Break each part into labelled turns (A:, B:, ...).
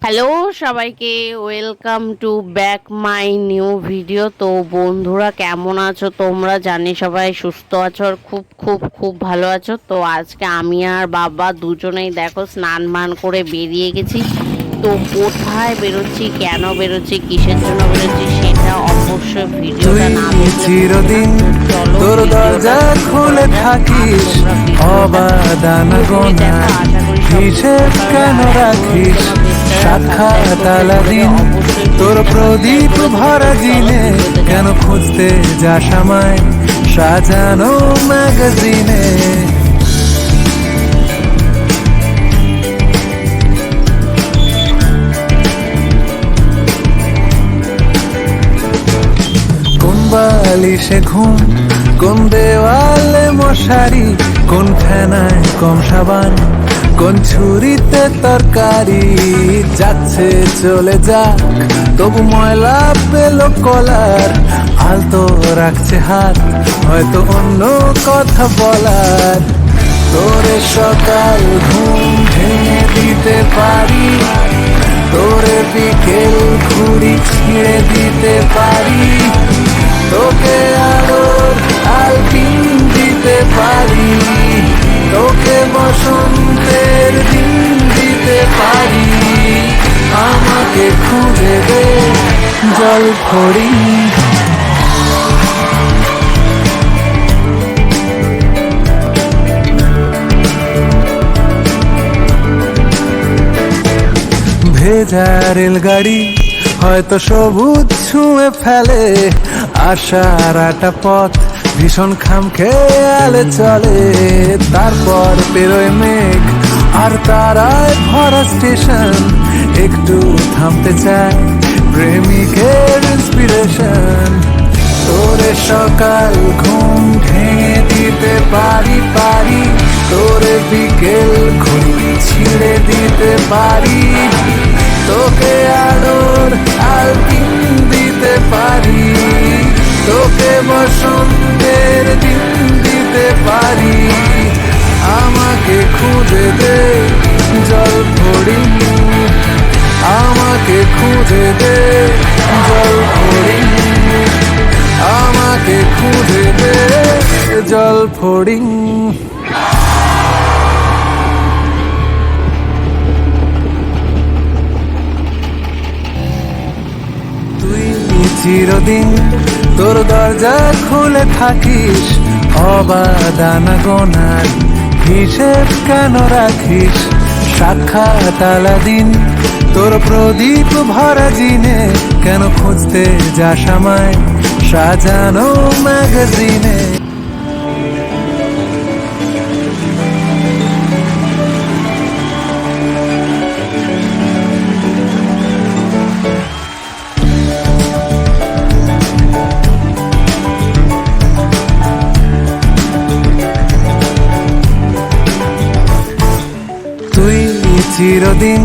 A: Hello সবাইকে, welcome to back my new video. তো বন্ধুরা, কেমন আছো তোমরা? জানি সবাই সুস্থ আছো আর খুব খুব খুব ভালো আছো। তো আজকে আমি আর বাবা দুজনেই দেখো স্নান মান করে বেরিয়ে গেছি। তো কোথায় বেরোচ্ছি, কেন বেরোচ্ছি, কিসের জন্য বেরোচ্ছি, সেটা অবশ্যই ভিডিওটা না দেখলে বুঝবে না।
B: চিরদিন
A: তো চলো
B: তোর
A: ভিডিওটা
B: দরজা
A: শুরু করা
B: খুলে
A: যাক। আর
B: থাকিস,
A: তোমরা ভিডিওটা
B: অবাদানা
A: পুরোপুরি দেখো।
B: গোনা
A: আশা করি সব বুঝতে
B: হিসেব
A: পারবে।
B: কেন
A: আর এখনো যদি
B: রাখিস?
A: আমার পেজটা সাবস্ক্রাইব
B: সাক্ষাৎ
A: করতে না থাকে
B: আলাদিন
A: অবশ্যই
B: তোর
A: পেজটা সাবস্ক্রাইব
B: প্রদীপ
A: করে দেবে। তো
B: ভরা
A: চলো
B: দিনে
A: ভিডিওতে
B: কেন
A: যাওয়া যাক।
B: খুঁজতে যাস আমায় সাজানো ম্যাগাজিনে? কোন বালিশে ঘুম, কোন দেওয়ালে মশারি, কোন ফেনায় কম সাবান, কোন ছুরিতে তরকারি। যাচ্ছে চলে যাক, তবু ময়লা পেল কলার, আলতো রাখছে হাত, হয়তো অন্য কথা বলার। তোরে সকাল ঘুম ভেঙে দিতে পারি, তোরে বিকেল ঘুড়ি ছিঁড়ে দিতে পারি, তোকে আলোর আলপিন দিতে পারি, তোকে বসন্তের দিন দিতে পারি। আমাকে খুঁজে দে জল ভরি। ভেজা রেলগাড়ি হয়তো সবুজ ছুঁয়ে ফেলে, আশার একটা পথ ভীষণ খাম খেয়ালে চলে। তারপর পেরোয় মেঘ আর তারায় ভরা স্টেশন, একটু থামতে চায় প্রেমিকের ইন্সপিরেশন। তোরে সকাল ঘুম ভেঙে দিতে পারি, তোরে বিকেল ঘুড়ি ছিঁড়ে দিতে পারি, তোকে আলোর আলপিন দিতে পারি, তোকে বসন্তের দিন দিতে পারি। আমাকে খুঁজে দে জল ভরি, আমাকে খুঁজে দে জল ভরি, আমাকে খুঁজে দে জল ভরি। তুই চিরদিন তোর দরজা খুলে থাকিস, অবাদানা গোনার হিসেব কেন রাখিস? সাক্ষাৎ আলাদিন তোর প্রদীপ ভরা জিনে কেন খুঁজতে যাস আমায় সাজানো ম্যাগাজিনে? তুই চিরদিন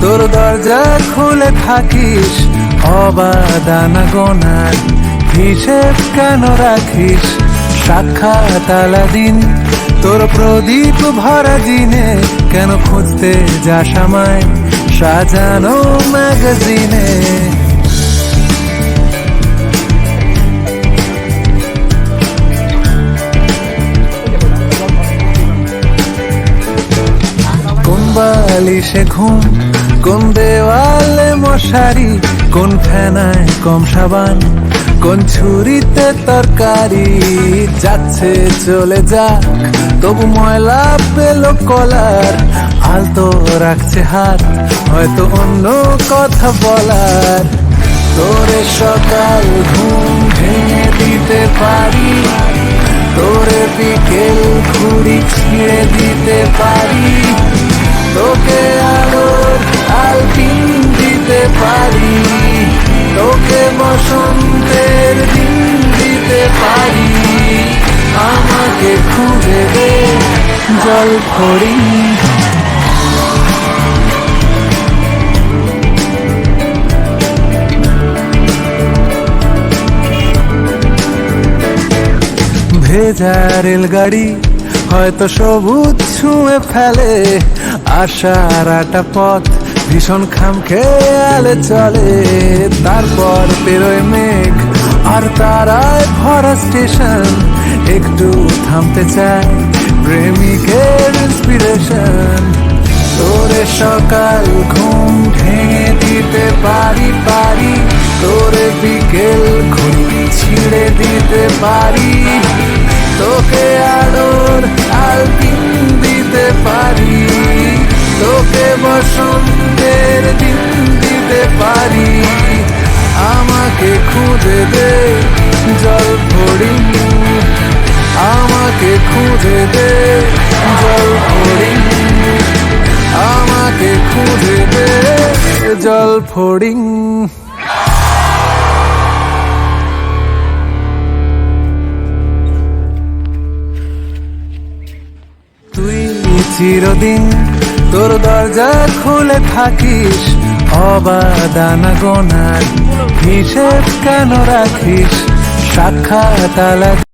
B: তোর দরজা খুলে থাকিস, অবাদানা গোনার হিসেব কেন রাখিস? সাক্ষাৎ আলাদিন তোর প্রদীপ ভরা জিনে কেন খুঁজতে যাস আমায় সাজানো ম্যাগাজিনে? কোন বালিশে ঘুম, কোন দেওয়ালে মশারি, কোন ফেনায় কম সাবান, কোন ছুরিতে তরকারি। যাচ্ছে চলে যাক, তবু ময়লা পেল কলার, আলতো রাখছে হাত, হয়তো অন্য কথা বলার। তোরে সকাল ঘুম ভেঙে দিতে পারি, তোরে বিকেল ঘুড়ি ছিঁড়ে দিতে পারি, তোকে আলোর আলপিন দিতে পারি, তোকে বসন্তের দিন দিতে পারি। আমাকে খুঁজে দে জল ভরি। ভেজা রেলগাড়ি হয়তো সবুজ ছুঁয়ে ফেলে, আশার একটা পথ ভীষণ খাম খেয়ালে চলে, তারপর পেরোয় মেঘ আর তারায় ভরা স্টেশন। একটু থামতে চায় প্রেমিকের ইন্সপিরেশন। তোরে সকাল ঘুম ভেঙে দিতে পারি, তোরে বিকেল ঘুম ছিঁড়ে দিতে পারি, তোকে আলোর আলপিন দিতে পারি, তোকে বসন্তের দিন দিতে পারি। আমাকে খুঁজে দে জল ফড়িং, আমাকে খুঁজে দে জল ফড়িং, আমাকে খুঁজে দে জল ফড়িং। তুই চিরদিন তোর দরজা খুলে থাকিস, অবাদানা গোনার হিসেব কেন রাখিস? সাক্ষাৎ আলাদা